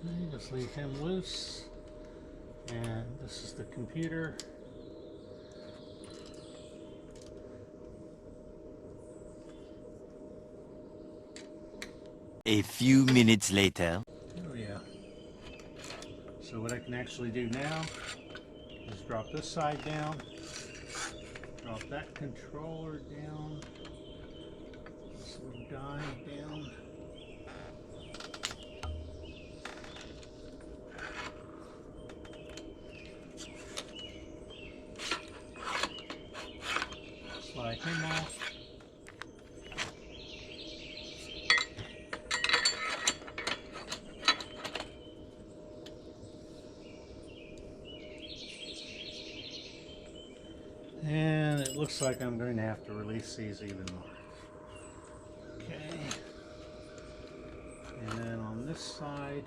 Okay, just leave him loose. And this is the computer. A few minutes later. Oh yeah. So what I can actually do now is drop this side down, drop that controller down, this little guide down. Slide him off. And it looks like I'm going to have to release these even more. Okay. And then on this side,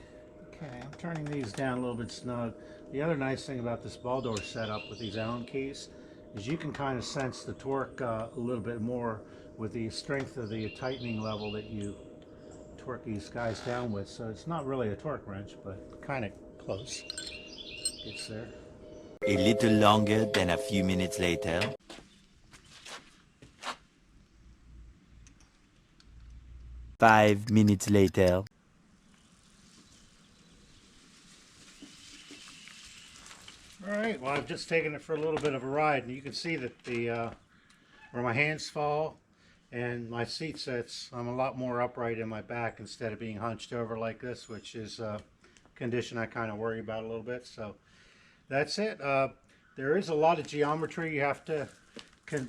okay, I'm turning these down a little bit snug. The other nice thing about this ball door setup with these Allen keys is you can kind of sense the torque a little bit more with the strength of the tightening level that you torque these guys down with. So it's not really a torque wrench, but kind of close. Gets there. A little longer than a few minutes later. 5 minutes later. Alright, well I've just taken it for a little bit of a ride, and you can see that the where my hands fall and my seat sits, I'm a lot more upright in my back instead of being hunched over like this, which is a condition I kind of worry about a little bit. So that's it. There is a lot of geometry you have to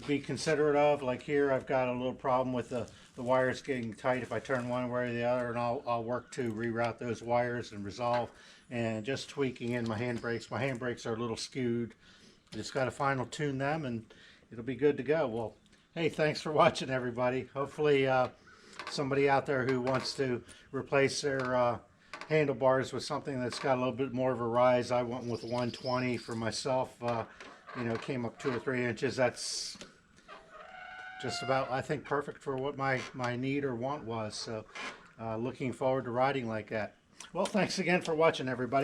be considerate of. Like here I've got a little problem with the wires getting tight if I turn one way or the other, and I'll work to reroute those wires and resolve. And just tweaking in my handbrakes. My handbrakes are a little skewed. Just got to final tune them and it'll be good to go. Well, hey, thanks for watching, everybody. Hopefully somebody out there who wants to replace their handlebars with something that's got a little bit more of a rise. I went with 120 for myself. You know, came up 2 or 3 inches. That's just about, I think, perfect for what my need or want was. So looking forward to riding like that. Well, thanks again for watching, everybody.